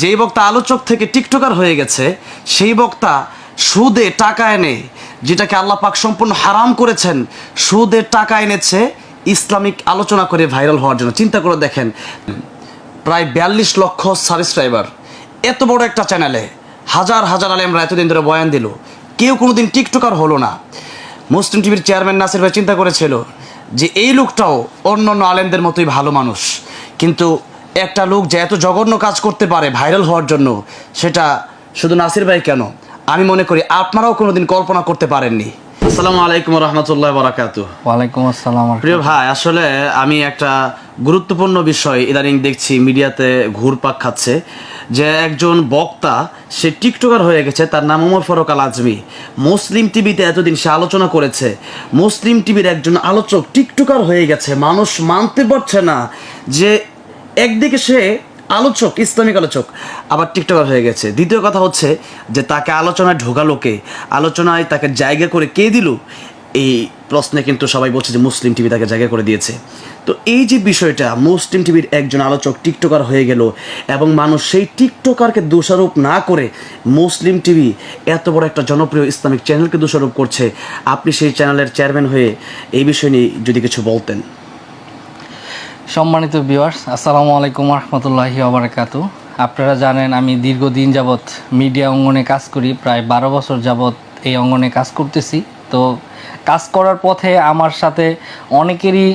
যেই বক্তা আলোচক থেকে টিকটকার হয়ে গেছে সেই বক্তা সুদে টাকা এনে, যেটাকে আল্লাহ পাক সম্পূর্ণ হারাম করেছেন, সুদে টাকা এনেছে ইসলামিক আলোচনা করে ভাইরাল হওয়ার জন্য। চিন্তা করে দেখেন, প্রায় 42 লক্ষ সাবস্ক্রাইবার, এত বড় একটা চ্যানেলে হাজার হাজার আলেমরা এতদিন ধরে বয়ান দিল, কেউ কোনোদিন টিকটকার হলো না। মুসলিম টিভির চেয়ারম্যান নাসির ভাই চিন্তা করেছিল যে এই লোকটাও অন্য অন্য আলেমদের মতোই ভালো মানুষ, কিন্তু একটা লোক যে এত জঘন্য কাজ করতে পারে ভাইরাল হওয়ার জন্য, সেটা শুধু নাসির ভাই কেন, আমি মনে করি আপনারাও কোনোদিন কল্পনা করতে পারেননি। আসসালামু আলাইকুম রহমতুল্লাহ বারাকাতু। ওয়ালাইকুম আসসালাম। প্রিয় ভাই, আসলে আমি একটা গুরুত্বপূর্ণ বিষয় ইদানিং দেখছি মিডিয়াতে ঘুরপাক খাচ্ছে, যে একজন বক্তা সে টিকটকার হয়ে গেছে, তার নাম ওমর ফারুক আল আজমি। মুসলিম টিভিতে এতদিন সে আলোচনা করেছে, মুসলিম টিভির একজন আলোচক টিকটকার হয়ে গেছে। মানুষ মানতে পারছে না যে একদিকে সে আলোচক, ইসলামিক আলোচক, আবার টিকটকার হয়ে গেছে। দ্বিতীয় কথা হচ্ছে যে তাকে আলোচনায় ঢোকালো কে, আলোচনায় তাকে জায়গা করে কে দিল, এই প্রশ্নে কিন্তু সবাই বলছে যে মুসলিম টিভি তাকে জায়গা করে দিয়েছে। তো এই যে বিষয়টা, মুসলিম টিভির একজন আলোচক টিকটকার হয়ে গেল এবং মানুষ সেই টিকটকারকে দোষারোপ না করে মুসলিম টিভি এত বড় একটা জনপ্রিয় ইসলামিক চ্যানেলকে দোষারোপ করছে। আপনি সেই চ্যানেলের চেয়ারম্যান হয়ে এই বিষয় নিয়ে যদি কিছু বলতেন। সম্মানিত ভিউয়ার্স, আসসালামু আলাইকুম রহমতুল্লাহি ওয়া বারাকাতু। আপনারা জানেন আমি দীর্ঘদিন যাবৎ মিডিয়া অঙ্গনে কাজ করি, প্রায় 12 বছর যাবৎ এই অঙ্গনে কাজ করতেছি। তো কাজ করার পথে আমার সাথে অনেকেরই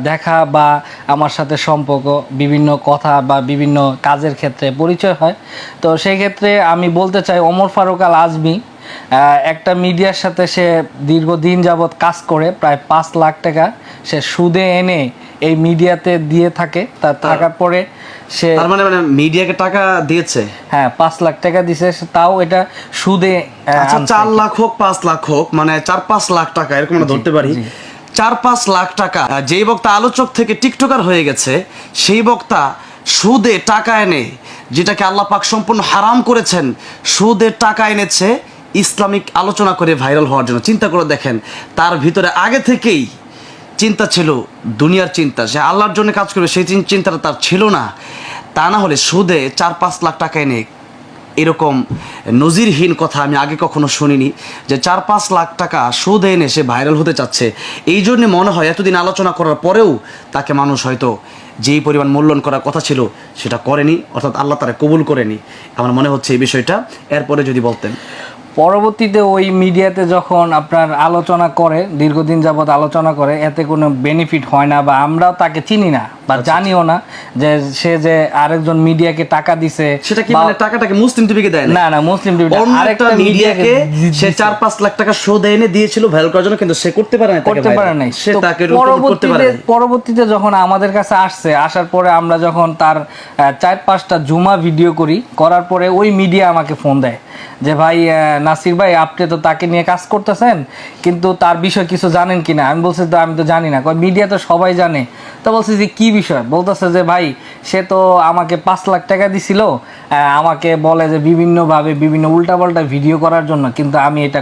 দেখা বা আমার সাথে সম্পর্ক, বিভিন্ন কথা বা বিভিন্ন কাজের ক্ষেত্রে পরিচয় হয়। তো সেই ক্ষেত্রে আমি বলতে চাই, ওমর ফারুক আল আজমি একটা মিডিয়ার সাথে সে দীর্ঘদিন যাবৎ কাজ করে, প্রায় 5 লাখ টাকা সে সুদে এনে এই মিডিয়াতে দিয়ে থাকে। তার থাকার পরে সে মানে মিডিয়াকে টাকা দিয়েছে। হ্যাঁ, 5 লাখ টাকা দিছে, তাও এটা সুদে। আচ্ছা, 4 লাখ হোক 5 লাখ হোক, মানে 4-5 লাখ টাকা এরকম আমরা ধরতে পারি। 4-5 লাখ টাকা যেই বক্তা আলোচক থেকে টিকটকার হয়ে গেছে সেই বক্তা সুদে টাকা এনে, যেটাকে আল্লাহ পাক সম্পূর্ণ হারাম করেছেন, সুদে টাকা এনেছে ইসলামিক আলোচনা করে ভাইরাল হওয়ার জন্য। চিন্তা করে দেখেন, তার ভিতরে আগে থেকেই চিন্তা ছিল দুনিয়ার চিন্তা, সে আল্লাহর জন্য কাজ করবে, সেই চিন্তাটা তার ছিল না। তা না হলে সুদে 4-5 লাখ টাকা এনে, এরকম নজিরহীন কথা আমি আগে কখনো শুনিনি যে 4-5 লাখ টাকা সুদে এনে সে ভাইরাল হতে চাচ্ছে। এই জন্যে মনে হয় এতদিন আলোচনা করার পরেও তাকে মানুষ হয়তো যেই পরিমাণ মূল্যায়ন করার কথা ছিল সেটা করেনি, অর্থাৎ আল্লাহ তারা কবুল করেনি। আমার মনে হচ্ছে এই বিষয়টা। এরপরে যদি বলতেন। পরবর্তীতে ওই মিডিয়াতে যখন আপনার আলোচনা করে, দীর্ঘদিন যাবৎ আলোচনা করে, এতে কোনো বেনিফিট হয় না বা আমরাও তাকে চিনি না বা জানিও না যে সে যে আরেকজন মিডিয়াকে টাকা দিছে। সেটা কি মানে টাকাটাকে মুসলিম টিভিকে দেয় না? না, মুসলিম টিভি আরেকটা মিডিয়াকে সে 4-5 লাখ টাকা সুদে এনে দিয়েছিল ভাইরাল করার জন্য, কিন্তু সে করতে পারে না। সে তাকে করতে পারে না। পরবর্তীতে যখন আমাদের কাছে আসছে, আসার পরে আমরা যখন তার 4-5টা জুমা ভিডিও করার পরে ওই মিডিয়া আমাকে ফোন দেয় যে ভাই নাসির ভাই, আপনি তো তাকে নিয়ে কাজ করতেছেন, কিন্তু তার বিষয় কিছু জানেন কিনা। আমি বলছি তো আমি তো জানি না। মিডিয়া তো সবাই জানে। তো বলছি যে কি বিষয়, বলতেছে যে ভাই সে তো আমাকে 5 লাখ টাকা দিছিল, আমাকে বলে যে বিভিন্নভাবে বিভিন্ন উল্টাপাল্টা ভিডিও করার জন্য, কিন্তু আমি এটা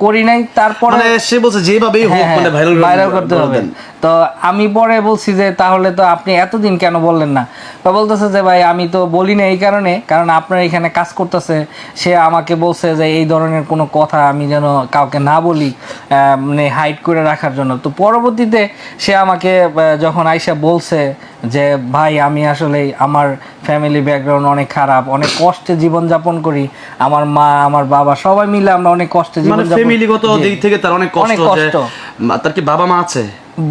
করি নাই। তারপরে সে বলছে যেভাবেই হোক মানে ভাইরাল করতে হবে। তো আমি পরে বলছি যে তাহলে তো আপনি এতদিন কেন বললেন না? তো বলতেছে যে ভাই আমি তো বলি না এই কারণ আপনার এখানে কাজ করতেছে, সে আমাকে বলছে যে এই ধরনের কোনো কথা আমি যেন কাউকে না বলি, মানে হাইড করে রাখার জন্য। তো পরবর্তীতে সে আমাকে যখন আইসা বলছে যে ভাই আমি আসলে আমার ফ্যামিলি ব্যাকগ্রাউন্ড অনেক খারাপ, অনেক কষ্টে জীবনযাপন করি, আমার মা আমার বাবা সবাই মিলে আমরা অনেক কষ্টে জীবনযাপন, ফ্যামিলিগত দিক থেকে তার অনেক কষ্ট। তার কি বাবা মা আছে?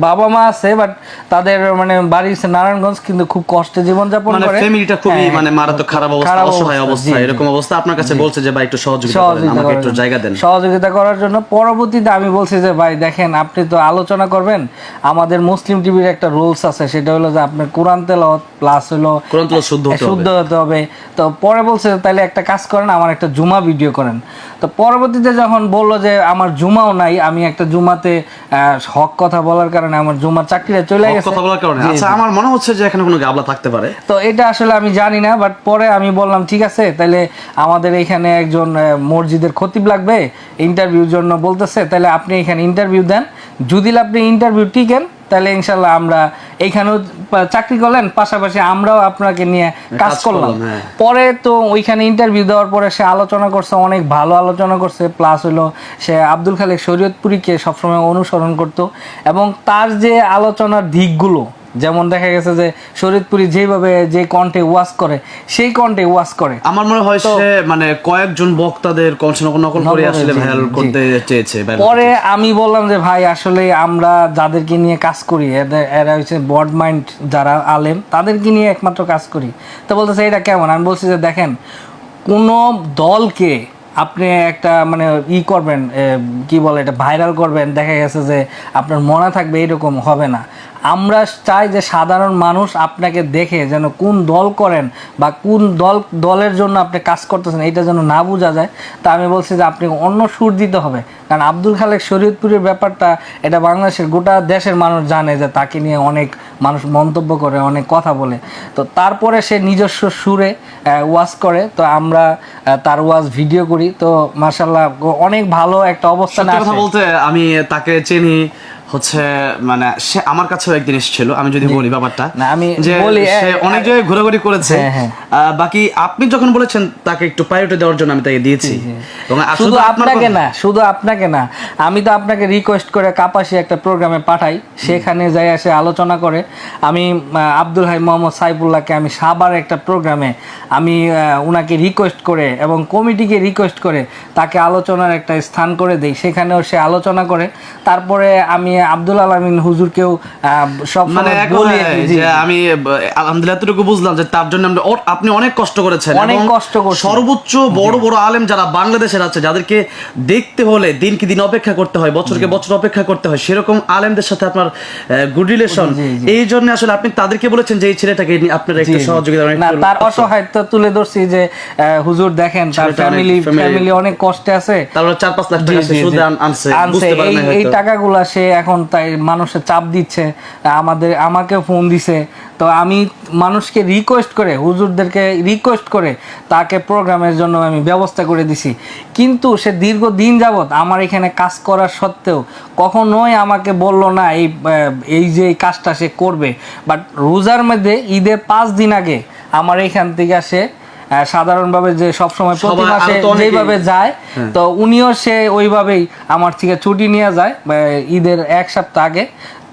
বাবা মা আছে, বাট তাদের মানে বাড়ি নারায়ণগঞ্জ, কিন্তু খুব কষ্টে জীবনযাপন করে। ফ্যামিলিটা খুবই মানে মারাত্মক খারাপ অবস্থা, অসহায় অবস্থা, এরকম অবস্থা। আপনার কাছে বলছে যে ভাই একটু সহযোগিতা করেন, আমাকে একটু জায়গা দেন। সহযোগিতা করার জন্য পরবর্তীতে আমি বলছি যে ভাই দেখেন, আপনি তো আলোচনা করবেন, আমাদের মুসলিম টিভির একটা রুলস আছে, সেটা হলো যে আপনার কোরআন তেলাওয়াত প্লাস হলো কোরআন তেলাওয়াত শুদ্ধ হতে হবে। তো পরে বলছে তাহলে একটা কাজ করেন, আমার একটা জুমা ভিডিও করেন। তো পরবর্তীতে যখন বললো যে আমার জুমাও নাই, আমি একটা জুমাতে হক কথা বলার কারণে আমার জুমার চাকরিটা চলে গেছে। কথা বলার কারণে আচ্ছা, আমার মনে হচ্ছে যে এখানে কোনো গাবলা থাকতে পারে। তো এটা আসলে আমি জানি না, বাট পরে আমি বললাম ঠিক আছে, তাহলে আমাদের এখানে একজন মসজিদের খতিব লাগবে ইন্টারভিউর জন্য, বলতেছে তাহলে আপনি এখানে ইন্টারভিউ দেন, যদি আপনি ইন্টারভিউ টিকেন তাহলে ইনশাল্লাহ আমরা এইখানেও চাকরি করলেন, পাশাপাশি আমরাও আপনাকে নিয়ে কাজ করলাম। হ্যাঁ। পরে তো ওইখানে ইন্টারভিউ দেওয়ার পরে সে আলোচনা করছে, অনেক ভালো আলোচনা করছে, প্লাস হলো সে আব্দুল খালেক শরীয়তপুরীকে সবসময় অনুসরণ করতো, এবং তার যে আলোচনার দিকগুলো, যেমন দেখা গেছে যে শরীয়তপুরী যেভাবে যে কণ্ঠে ওয়াজ করে সেই কণ্ঠে ওয়াজ করে। আমার মনে হয় সে মানে কয়েকজন বক্তাদের নকল করে আসলে ভাইরাল করতে চেয়েছে। পরে আমি বললাম যে ভাই আসলে আমরা যাদেরকে নিয়ে কাজ করি এরা হচ্ছে বড মাইন্ড যারা আলেম, তাদেরকে নিয়ে একমাত্র কাজ করি। তো বলতেছে এটা কেমন? আমি বলছি যে দেখেন, কোনো দলকে আপনি একটা মানে করবেন, কি বলে এটা, ভাইরাল করবেন, দেখা গেছে যে আপনার মনে থাকবে, এরকম হবে না। আমরা চাই যে সাধারণ মানুষ আপনাকে দেখে যেন কোন দল করেন বা কোন দলের জন্য আপনি কাজ করতেছেন এটা যেন না বোঝা যায়। তা আমি বলছি যে আপনি অন্য সুর দিতে হবে, কারণ আব্দুল খালেক শরীয়তপুরের ব্যাপারটা এটা বাংলাদেশের গোটা দেশের মানুষ জানে যে তাকে নিয়ে অনেক মানুষ মন্তব্য করে, অনেক কথা বলে। তো তারপরে সে নিজস্ব সুরে ওয়াজ করে, তো আমরা তার ওয়াজ ভিডিও করি। তো মাশাআল্লাহ অনেক ভালো একটা অবস্থানে আছে। কথা বলতে আমি তাকে চিনি হচ্ছে, মানে সে আমার কাছেও একদিন এসেছিল। আমি যদি বলি ব্যাপারটা, না আমি যে বলি সে অনেক জায়গায় ঘোরাঘুরি করেছে। হ্যাঁ। বাকি আপনি যখন বলেছেন তাকে একটু প্রায়োরিটি দেওয়ার জন্য আমি তাকে দিয়েছি। এবং শুধু আপনাকে না, আমি তো আপনাকে রিকোয়েস্ট করে কাপাসি একটা প্রোগ্রামে পাঠাই, সেখানে যাই আসে আলোচনা করে। আমি আব্দুল হাই মোহাম্মদ সাইফুল্লাহকে আমি সাবার একটা প্রোগ্রামে আমি ওনাকে রিকোয়েস্ট করে এবং কমিটিকে রিকোয়েস্ট করে তাকে আলোচনার একটা স্থান করে দেই, সেখানেও সে আলোচনা করে। তারপরে আমি আব্দুল আলামিন হুজুরকেও সব মানে বলি যে আমি আলহামদুলিল্লাহ এতটুকু বুঝলাম যে তার জন্য আপনি অনেক কষ্ট করেছেন, অনেক কষ্ট করছেন। সর্বোচ্চ বড় বড় আলেম যারা বাংলাদেশের আছে, যাদেরকে দেখতে হলে দিনকে দিন অপেক্ষা করতে হয়, বছরকে বছর অপেক্ষা করতে হয়, সেরকম আলেমদের সাথে আপনার গুড রিলেশন। এই জন্য আসলে আপনি তাদেরকে বলেছেন যে এই ছেলেটাকে আপনার একটু সহযোগিতা না, তার অসহায়তা তুলে ধরছি যে হুজুর দেখেন তার ফ্যামিলি অনেক কষ্টে আছে, তারপর 4-5 লাখ টাকা সে সুদে আনছে, বুঝতে পারেন না এই টাকাগুলা সে এখন তাই মানুষের চাপ দিচ্ছে, আমাকে ফোন দিছে। তো আমি মানুষকে রিকোয়েস্ট করে, হুজুরদেরকে রিকোয়েস্ট করে তাকে প্রোগ্রামের জন্য আমি ব্যবস্থা করে দিছি। কিন্তু সে দীর্ঘদিন যাবৎ আমার এখানে কাজ করার সত্ত্বেও কখনোই আমাকে বলল না এই যে এই কাজটা সে করবে। বাট রোজার মধ্যে ঈদের 5 দিন আগে আমার এখান থেকে সে সাধারণভাবে যে সবসময় প্রতি মাসে যেভাবে যায়, তো উনিও সে ওইভাবেই আমার থেকে ছুটি নিয়ে যায় ঈদের 1 সপ্তাহ আগে।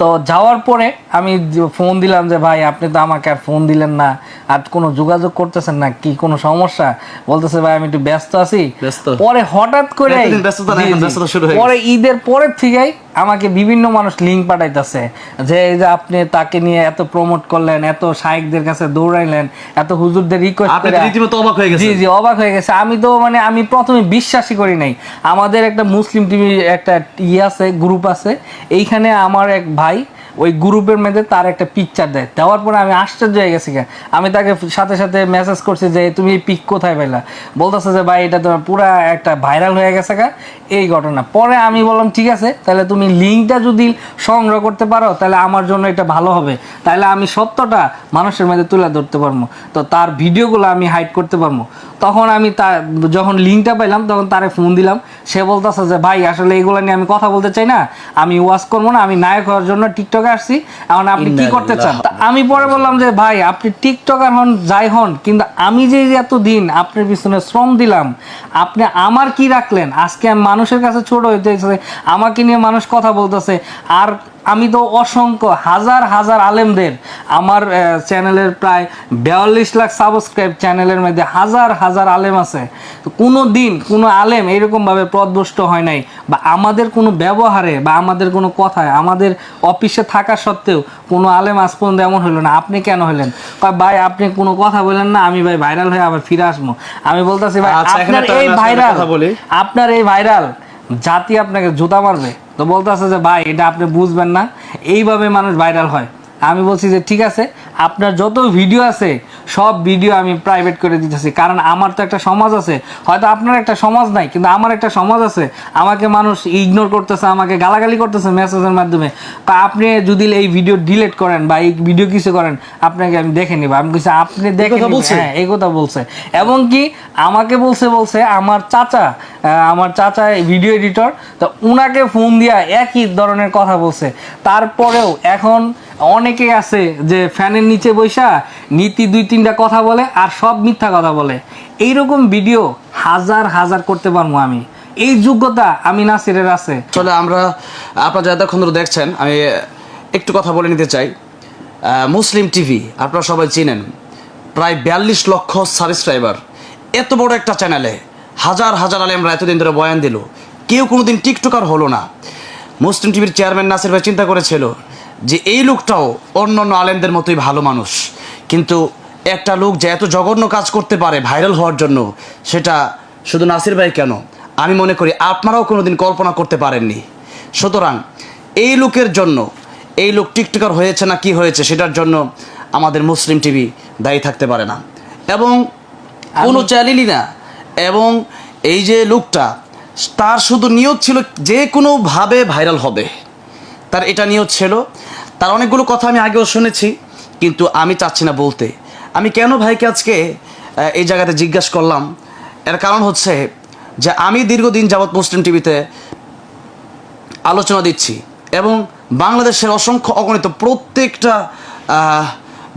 তো যাওয়ার পরে আমি ফোন দিলাম যে ভাই আপনি তো আমাকে আর ফোন দিলেন না, আর কোনো যোগাযোগ করতেছেন না, কি কোনো সমস্যা? বলতেছে ভাই আমি একটু ব্যস্ত আছি। পরে হঠাৎ করে পরে ঈদের পরের থেকেই আমাকে বিভিন্ন মানুষ লিঙ্ক পাঠাইতেছে যে এই যে আপনি তাকে নিয়ে এত প্রমোট করলেন, এত শাইখদের কাছে দৌড়াইলেন, এত হুজুরদের রিকোয়েস্ট করে, অবাক হয়ে গেছে। জি অবাক হয়ে গেছে। আমি তো মানে আমি প্রথমে বিশ্বাসই করি নাই। আমাদের একটা মুসলিম টিভি একটা আছে, গ্রুপ আছে, এইখানে আমার এক ভাই ওই গ্রুপের মধ্যে তার একটা পিকচার দেওয়ার পরে আমি আশ্চর্য হয়ে গেছি। আমি তাকে সাথে সাথে মেসেজ করছি যে তুমি এই পিক কোথায় পেলা? বলতেছে যে ভাই এটা তো পুরা একটা ভাইরাল হয়ে গেছে এই ঘটনা। পরে আমি বললাম ঠিক আছে, তাহলে তুমি লিঙ্কটা যদি সংগ্রহ করতে পারো তাহলে আমার জন্য এটা ভালো হবে, তাহলে আমি সত্যটা মানুষের মধ্যে তুলে ধরতে পারবো, তো তার ভিডিওগুলো আমি হাইড করতে পারবো। তখন আমি যখন লিঙ্কটা পাইলাম তখন তারে ফোন দিলাম। সে বলতেছে যে ভাই আসলে এগুলো নিয়ে আমি কথা বলতে চাই না, আমি ওয়াচ করবো না, আমি নায়ক হওয়ার জন্য টিকটকে আসছি, এখন আপনি কি করতে চান? আমি পরে বললাম যে ভাই আপনি টিকটকার হন যাই হন, কিন্তু আমি যে এতদিন আপনার পিছনে শ্রম দিলাম, আপনি আমার কি রাখলেন? আজকে মানুষের কাছে ছোট হইতেছে, আমাকে নিয়ে মানুষ কথা বলতেছে। আর আমি তো অসংখ্য হাজার হাজার আলেমদের, আমার চ্যানেলের প্রায় 42 লাখ সাবস্ক্রাইব, চ্যানেলের মধ্যে হাজার হাজার আলেম আছে। তো কোনো দিন কোনো আলেম এরকমভাবে পথভ্রষ্ট হয় নাই, বা আমাদের কোনো ব্যবহারে বা আমাদের কোনো কথায়, আমাদের অফিসে থাকা সত্ত্বেও কোনো আলেম আজ পর্যন্ত এমন হইলো না। আপনি কেন হইলেন? ভাই আপনি কোনো কথা বললেন না, আমি ভাই ভাইরাল হয়ে আবার ফিরে আসবো। আমি বলতেছি ভাই আপনার এই ভাইরাল জাতি আপনাকে জুতা মারবে। তো বলতেছে যে ভাই এটা আপনি বুঝবেন না, এইভাবে মানুষ ভাইরাল হয়। আমি বলছি যে ঠিক আছে, আপনার যত ভিডিও আছে সব ভিডিও আমি প্রাইভেট করে দিতেছি, কারণ আমার তো একটা সমাজ আছে, হয়তো আপনার একটা সমাজ নাই কিন্তু আমার একটা সমাজ আছে। আমাকে মানুষ ইগনোর করতেছে, আমাকে গালাগালি করতেছে মেসেজের মাধ্যমে, তা আপনি যদি এই ভিডিও ডিলিট করেন বা এই ভিডিও কিছু করেন আপনাকে আমি দেখে নিব। আমি বলছি আপনি দেখে নিবেন, হ্যাঁ এই কথা বলছে। এবং কি আমাকে বলছে আমার চাচা ভিডিও এডিটর, তো উনাকে ফোন দিয়া একই ধরনের কথা বলছে। তারপরেও এখন অনেকে আছে যে ফ্যানের নিচে বৈশা নীতি 2-3টা কথা বলে আর সব মিথ্যা কথা বলে। এইরকম ভিডিও হাজার হাজার করতে পারবো আমি, এই যোগ্যতা আমি নাসিরের আছে। আসলে আমরা আপনারা যতক্ষণ ধরে দেখছেন, আমি একটু কথা বলে নিতে চাই। মুসলিম টিভি আপনারা সবাই চিনেন, প্রায় 42 লক্ষ সাবস্ক্রাইবার, এত বড় একটা চ্যানেলে হাজার হাজার আলেমরা এতদিন ধরে বয়ান দিল, কেউ কোনোদিন টিকটকার হলো না। মুসলিম টিভির চেয়ারম্যান নাসির ভাই চিন্তা করেছিল যে এই লোকটাও অন্য অন্য আলেমদের মতোই ভালো মানুষ, কিন্তু একটা লোক যে এত জঘন্য কাজ করতে পারে ভাইরাল হওয়ার জন্য, সেটা শুধু নাসির ভাই কেন, আমি মনে করি আপনারাও কোনোদিন কল্পনা করতে পারেননি। সুতরাং এই লোকের জন্য, এই লোক টিকটকার হয়েছে না কি হয়েছে সেটার জন্য আমাদের মুসলিম টিভি দায়ী থাকতে পারে না, এবং কোনো চ্যানেলই না। এবং এই যে লোকটা, তার শুধু নিয়ত ছিল যে কোনোভাবে ভাইরাল হবে, তার এটা নিয়ত ছিল। তার অনেকগুলো কথা আমি আগেও শুনেছি, কিন্তু আমি চাচ্ছি না বলতে। আমি কেন ভাইকে আজকে এই জায়গাতে জিজ্ঞাসা করলাম, এর কারণ হচ্ছে যে আমি দীর্ঘদিন যাবৎ মুসলিম টিভিতে আলোচনা দিচ্ছি, এবং বাংলাদেশের অসংখ্য অগণিত প্রত্যেকটা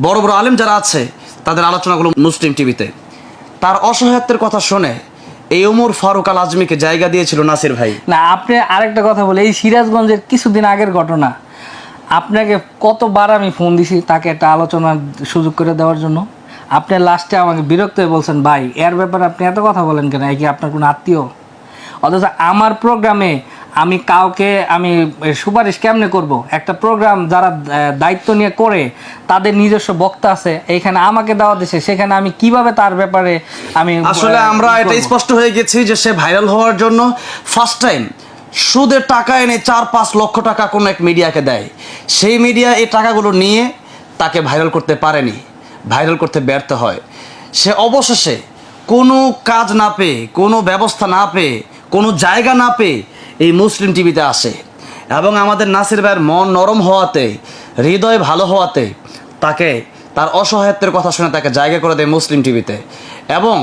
বড় বড় আলেম যারা আছে তাদের আলোচনাগুলো মুসলিম টিভিতে। তার অসহায়ত্বের কথা শুনে এই ওমর ফারুক আল আজমিকে জায়গা দিয়েছিল নাসির ভাই। না, আপনি আরেকটা কথা বলে, এই সিরাজগঞ্জের কিছুদিন আগের ঘটনা, আপনাকে কতবার আমি ফোন দিছি তাকে একটা আলোচনার সুযোগ করে দেওয়ার জন্য। আপনি লাস্টে আমাকে বিরক্ত হয়ে বলছেন, ভাই এর ব্যাপারে আপনি এত কথা বলেন কেন, কি আপনার কোনো আত্মীয়? অথচ আমার প্রোগ্রামে আমি কাউকে আমি সুপারিশ কেমনে করব? একটা প্রোগ্রাম যারা দায়িত্ব নিয়ে করে তাদের নিজস্ব বক্তা আছে, এইখানে আমাকে দেওয়া দিছে, সেখানে আমি কিভাবে তার ব্যাপারে আমি আসলে আমরা এটা স্পষ্ট হয়ে গেছি যে সে ভাইরাল হওয়ার জন্য ফার্স্ট টাইম সুদের টাকা এনে 4-5 লক্ষ টাকা কোনো এক মিডিয়াকে দেয়। সেই মিডিয়া এই টাকাগুলো নিয়ে তাকে ভাইরাল করতে পারেনি, ভাইরাল করতে ব্যর্থ হয়। সে অবশেষে কোনো কাজ না পেয়ে, কোনো ব্যবস্থা না পেয়ে, কোনো জায়গা না পেয়ে এই মুসলিম টিভিতে আসে, এবং আমাদের নাসির ভাইয়ের মন নরম হওয়াতে, হৃদয় ভালো হওয়াতে তাকে তার অসহায়ত্বের কথা শুনে তাকে জায়গা করে দেয় মুসলিম টিভিতে। এবং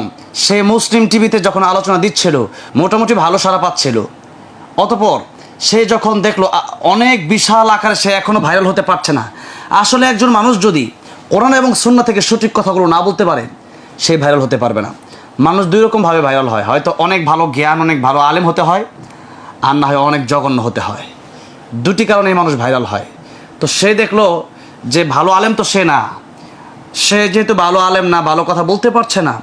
সে মুসলিম টিভিতে যখন আলোচনা দিচ্ছিল মোটামুটি ভালো সাড়া পাচ্ছিল। অতঃপর সে যখন দেখলো অনেক বিশাল আকারে সে এখনও ভাইরাল হতে পারছে না, আসলে একজন মানুষ যদি কোরআন এবং সুন্নাহ থেকে সঠিক কথাগুলো না বলতে পারে সে ভাইরাল হতে পারবে না। মানুষ দুই রকমভাবে ভাইরাল হয়, হয়তো অনেক ভালো জ্ঞান, অনেক ভালো আলেম হতে হয়, আর না হয় অনেক জঘন্য হতে হয়। দুটি কারণেই মানুষ ভাইরাল হয়। তো সে দেখলো যে ভালো আলেম তো সে না, সে যেহেতু ভালো আলেম না, ভালো কথা বলতে পারছে না,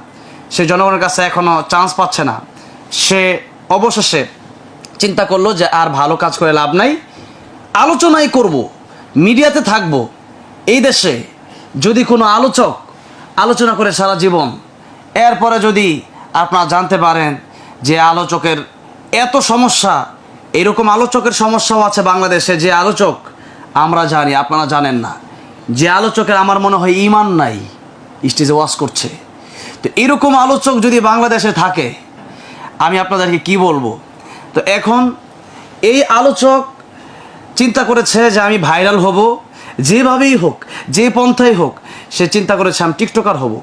সে জনগণের কাছে এখনও চান্স পাচ্ছে না, সে অবশেষে চিন্তা করলো যে আর ভালো কাজ করে লাভ নাই, আলোচনাই করব, মিডিয়াতে থাকবো। এই দেশে যদি কোনো আলোচক আলোচনা করে সারা জীবন, এরপরে যদি আপনারা জানতে পারেন যে আলোচকের এত সমস্যা, এরকম আলোচকের সমস্যাও আছে বাংলাদেশে, যে আলোচক আমরা জানি আপনারা জানেন না, যে আলোচকের আমার মনে হয় ঈমান নাই, স্টেজে ওয়াজ করছে। তো এরকম আলোচক যদি বাংলাদেশে থাকে আমি আপনাদেরকে কি বলবো। তো এখন এই আলোচক চিন্তা করেছে যে আমি ভাইরাল হব, যেভাবেই হোক, যে পন্থাই হোক, সে চিন্তা করেছে আমি টিকটকার হব।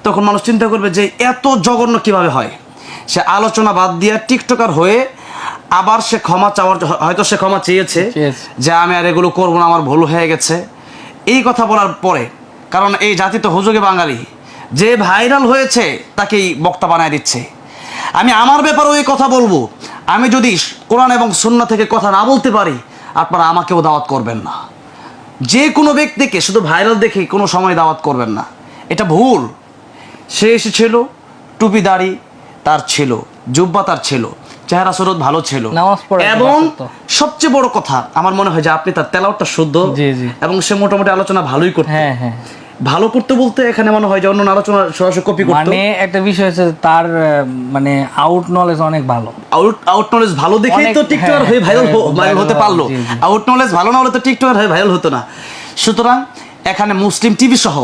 তখন মানুষ চিন্তা করবে যে এত জঘন্য কিভাবে হয়। সে আলোচনা বাদ দিয়ে টিকটকার হয়ে আবার সে ক্ষমা চাওয়ার, হয়তো সে ক্ষমা চেয়েছে যে আমি আর এগুলো করবো না, আমার ভুল হয়ে গেছে, এই কথা বলার পরে, কারণ এই জাতি তো হুজুগে বাঙালি, যে ভাইরাল হয়েছে তাকেই বক্তা বানায় দিচ্ছে। আমি আমার ব্যাপারেও এই কথা বলবো, আমি যদি কোরআন এবং সুন্নাহ থেকে কথা না বলতে পারি আপনারা আমাকেও দাওয়াত করবেন না। যে কোনো ব্যক্তিকে শুধু ভাইরাল দেখে কোনো সময় দাওয়াত করবেন না, এটা ভুল। সে এসেছিল, টুপি দাড়ি তার ছিল, জুব্বা তার ছিল, চেহারা সুরত ভালো ছিল, এবং সবচেয়ে বড় কথা আমার মনে হয় যে আপনি তার তেলাওয়াতটা শুদ্ধ, এবং সে মোটামুটি আলোচনা ভালোই করত। ভালো করতে বলতে এখানে মনে হয় যে অন্য আলোচনা সরাসরি কপি করতে, মানে একটা বিষয় হচ্ছে তার মানে আউট নলেজ অনেক ভালো, আউট নলেজ ভালো দেখেই তো টিকটকার হয়ে ভাইরাল হতে পারলো। আউট নলেজ ভালো না হলে তো টিকটকার হয়ে ভাইরাল হতো না। সুতরাং এখানে মুসলিম টিভি সহ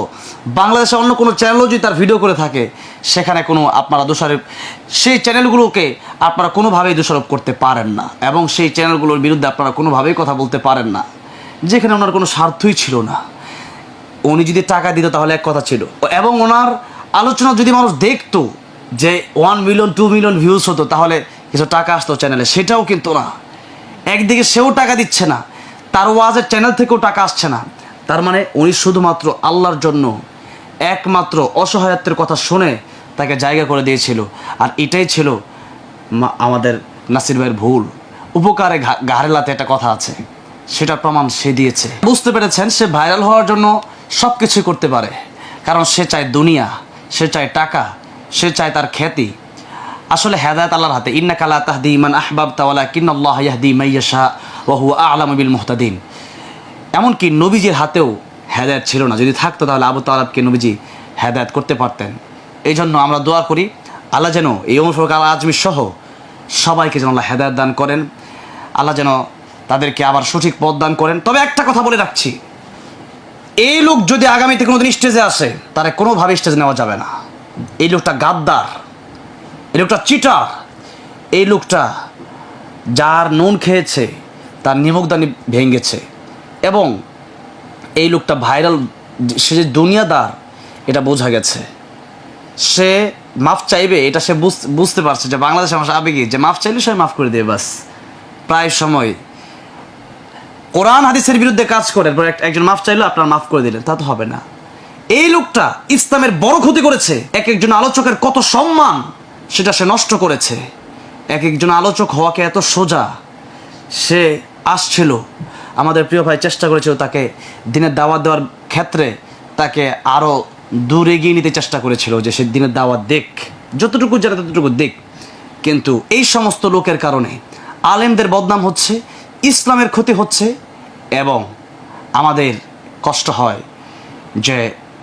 বাংলাদেশে অন্য কোনো চ্যানেলও যদি তার ভিডিও করে থাকে, সেখানে কোনো আপনারা দোষারোপ, সেই চ্যানেলগুলোকে আপনারা কোনোভাবেই দোষারোপ করতে পারেন না, এবং সেই চ্যানেলগুলোর বিরুদ্ধে আপনারা কোনোভাবেই কথা বলতে পারেন না, যেখানে ওনার কোনো স্বার্থই ছিল না। উনি যদি টাকা দিত তাহলে এক কথা ছিল, এবং ওনার আলোচনা যদি মানুষ দেখতো যে 1 মিলিয়ন 2 মিলিয়ন ভিউজ হতো, তাহলে কিছু টাকা আসতো চ্যানেলে, সেটাও কিন্তু না। একদিকে সেও টাকা দিচ্ছে না, তার ওয়াজের চ্যানেল থেকেও টাকা আসছে না। তার মানে উনি শুধুমাত্র আল্লাহর জন্য একমাত্র অসহায়ত্বের কথা শুনে তাকে জায়গা করে দিয়েছিল। আর এটাই ছিল আমাদের নাসির ভাইয়ের ভুল। উপকারে ঘাড়ে লাতে একটা কথা আছে, সেটা প্রমাণ সে দিয়েছে। বুঝতে পেরেছেন সে ভাইরাল হওয়ার জন্য সব কিছুই করতে পারে, কারণ সে চায় দুনিয়া, সে চায় টাকা, সে চায় তার খ্যাতি। আসলে হেদায়েত আল্লাহর হাতে। ইন্নাকা লা তাহদি মান আহবাবতা ওয়ালাকিন্নাল্লাহা ইয়াহদি মান ইয়াশা ওয়া হুয়া আ'লামু বিল মুহতাদিন। এমনকি নবীজির হাতেও হেদায়েত ছিল না, যদি থাকতো তাহলে আবু তালেবকে নবীজি হেদায়েত করতে পারতেন। এই জন্য আমরা দোয়া করি আল্লাহ যেন এই ওমর ফারুক আল আজমি সহ সবাইকে যেন আল্লাহ হেদায়েত দান করেন, আল্লাহ যেন তাদেরকে আবার সঠিক পথ দান করেন। তবে একটা কথা বলে রাখছি, এই লোক যদি আগামীতে কোনোদিন স্টেজে আসে, তারা কোনোভাবে স্টেজ নেওয়া যাবে না। এই লোকটা গাদ্দার, এই লোকটা চিটার, এই লোকটা যার নুন খেয়েছে তার নিমকদানি ভেঙেছে, এবং এই লোকটা ভাইরাল, সে যে দুনিয়াদার এটা বোঝা গেছে। সে মাফ চাইবে এটা সে বুঝতে পারছে যে বাংলাদেশের মানুষ আবেগী, যে মাফ চাইলে সে মাফ করে দেবে বাস। প্রায় সময় কোরআন হাদিসের বিরুদ্ধে কাজ করে, একজন মাফ চাইলো আপনার মাফ করে দিলেন, তা তো হবে না। এই লোকটা ইসলামের বড় ক্ষতি করেছে। এক একজন আলোচকের কত সম্মান সেটা সে নষ্ট করেছে। এক একজন আলোচক হওয়াকে এত সোজা, সে আসছিল, আমাদের প্রিয় ভাই চেষ্টা করেছিল তাকে দিনের দাওয়াত দেওয়ার ক্ষেত্রে তাকে আরও দূর এগিয়ে নিতে চেষ্টা করেছিল, যে সে দিনের দাওয়াত দেখ, যতটুকু যারা ততটুকু দেখ। কিন্তু এই সমস্ত লোকের কারণে আলেমদের বদনাম হচ্ছে, ইসলামের ক্ষতি হচ্ছে, এবং আমাদের কষ্ট হয় যে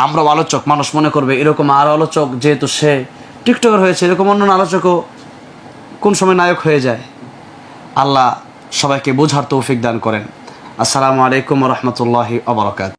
আমরাও আলোচক, মানুষ মনে করবে এরকম আরও আলোচক, যেহেতু সে টিকটকার হয়েছে, এরকম অন্য আলোচকও কোন সময় নায়ক হয়ে যায়। আল্লাহ সবাইকে বোঝার তৌফিক দান করেন। আসসালামু আলাইকুম ওয়া রাহমাতুল্লাহি ওয়া বারাকাতুহু।